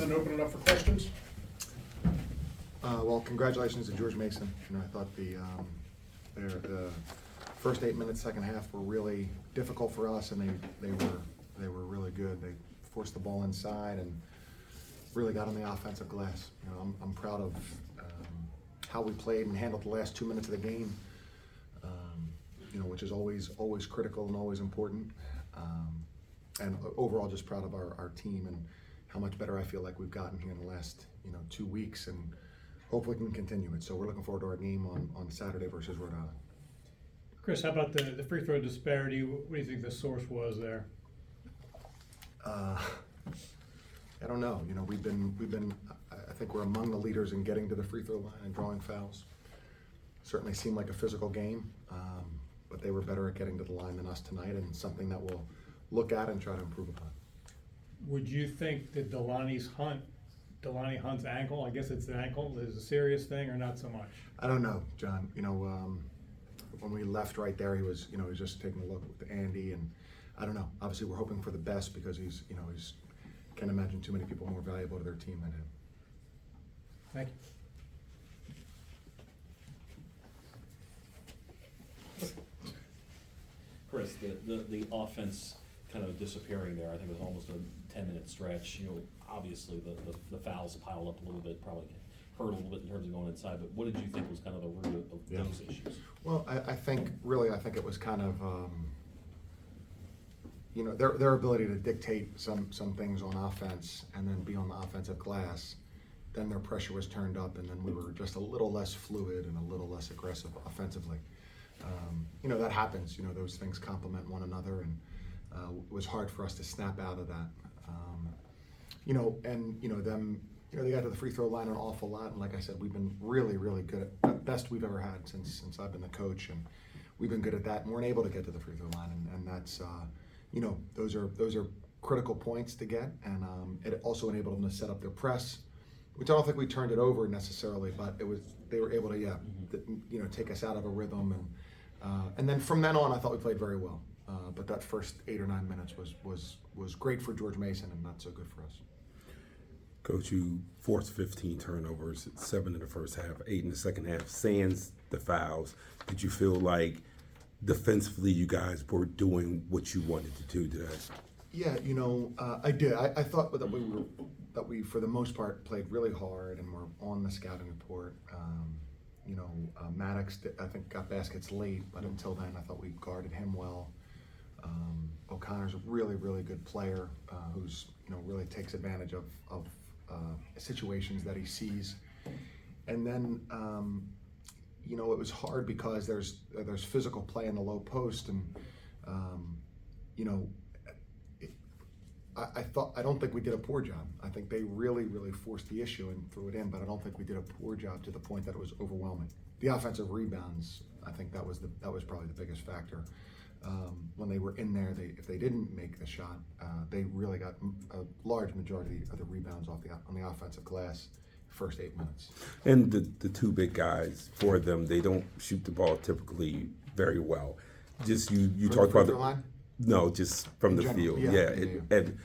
and open it up for questions. Well, congratulations to George Mason. I thought the first 8 minutes, second half were really difficult for us, and they were really good. They forced the ball inside and really got on the offensive glass. I'm proud of how we played and handled the last 2 minutes of the game. Which is always critical and always important. And overall, just proud of our team and how much better I feel like we've gotten here in the last 2 weeks, and hopefully can continue it. So we're looking forward to our game on Saturday versus Rhode Island. Chris, how about the free throw disparity? What do you think the source was there? I don't know. We've been. I think we're among the leaders in getting to the free throw line and drawing fouls. Certainly seemed like a physical game, but they were better at getting to the line than us tonight, and something that we'll look at and try to improve upon. Would you think that Delaney Hunt's ankle, I guess it's an ankle, is a serious thing or not so much? I don't know, John. When we left right there, he was just taking a look with Andy, and I don't know. Obviously, we're hoping for the best because he's can't imagine too many people more valuable to their team than him. Thank you. Chris, the offense kind of disappearing there, I think it was almost a 10-minute stretch. Obviously the fouls piled up a little bit, probably hurt a little bit in terms of going inside, but what did you think was kind of the root of those issues? Well, I think it was kind of, their ability to dictate some things on offense and then be on the offensive glass. Then their pressure was turned up, and then we were just a little less fluid and a little less aggressive offensively. That happens. Those things complement one another, and it was hard for us to snap out of that. They got to the free throw line an awful lot, and like I said, we've been really, really good at best we've ever had since I've been the coach, and we've been good at that, and we're able to get to the free throw line, and that's those are critical points to get, and it also enabled them to set up their press, which I don't think we turned it over necessarily, but they were able to take us out of a rhythm, and then from then on I thought we played very well, but that first 8 or 9 minutes was great for George Mason and not so good for us. Coach, you forced 15 turnovers, 7 in the first half, 8 in the second half, sans the fouls. Did you feel like defensively you guys were doing what you wanted to do today? Yeah, I did. I thought that we for the most part played really hard and were on the scouting report. Maddox, I think, got baskets late, but until then I thought we guarded him well. O'Connor's a really, really good player who's really takes advantage of situations that he sees. And then it was hard because there's physical play in the low post, and I don't think we did a poor job. I think they really, really forced the issue and threw it in, but I don't think we did a poor job to the point that it was overwhelming. The offensive rebounds, I think that was probably the biggest factor. When they were in there, if they didn't make the shot, they really got a large majority of the rebounds on the offensive glass first 8 minutes. And the two big guys, for them, they don't shoot the ball typically very well. Just you talked about the line? No, just from the field. Yeah. And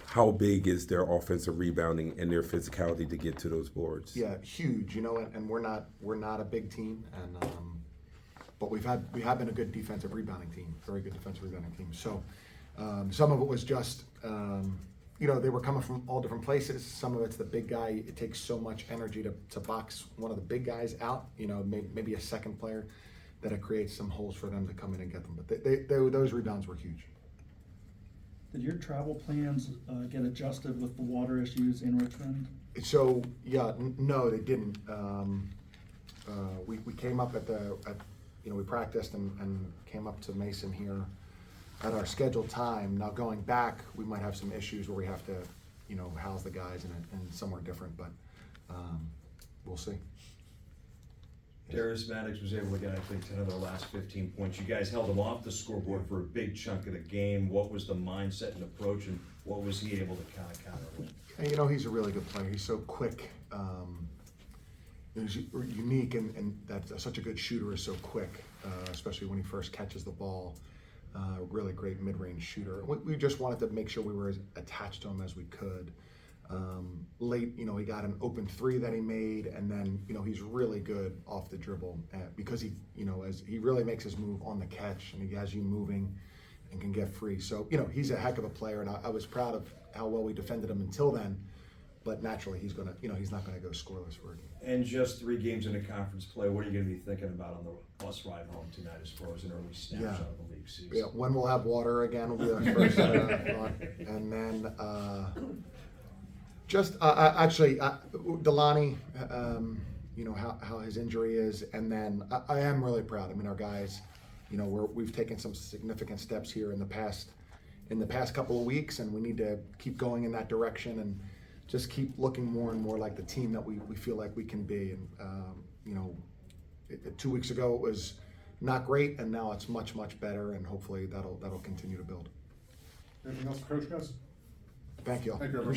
how big is their offensive rebounding and their physicality to get to those boards? Yeah, huge. And we're not a big team, and but we have been a good defensive rebounding team, very good defensive rebounding team. So some of it was just they were coming from all different places. Some of it's the big guy. It takes so much energy to box one of the big guys out. Maybe a second player, that it creates some holes for them to come in and get them. But those rebounds were huge. Did your travel plans get adjusted with the water issues in Richmond? So no, they didn't. We came up we practiced and came up to Mason here at our scheduled time. Now going back, we might have some issues where we have to, house the guys in somewhere different, but we'll see. Darius Maddox was able to get, I think, 10 of their last 15 points. You guys held him off the scoreboard for a big chunk of the game. What was the mindset and approach, and what was he able to kind of counter with? He's a really good player. He's so quick. He's unique, and that's such a good shooter is so quick, especially when he first catches the ball. Really great mid-range shooter. We just wanted to make sure we were as attached to him as we could. late, you know, he got an open three that he made, and then, you know, he's really good off the dribble because he, you know, as he really makes his move on the catch, and he has you moving and can get free. So, you know, he's a heck of a player, and I was proud of how well we defended him until then. But naturally, he's gonna, you know, he's not gonna go scoreless for a game. And just 3 games into conference play, what are you gonna be thinking about on the bus ride home tonight as far as an early snapshot of the league season? Yeah, when we'll have water again will be our first thought. And then actually Delani, you know how his injury is, and then I am really proud. I mean, our guys, you know, we've taken some significant steps here in the past couple of weeks, and we need to keep going in that direction and just keep looking more and more like the team that we feel like we can be. And you know, 2 weeks ago it was not great, and now it's much better, and hopefully that'll continue to build. Anything else, Coach, guys? Thank you all. Thank you, everyone.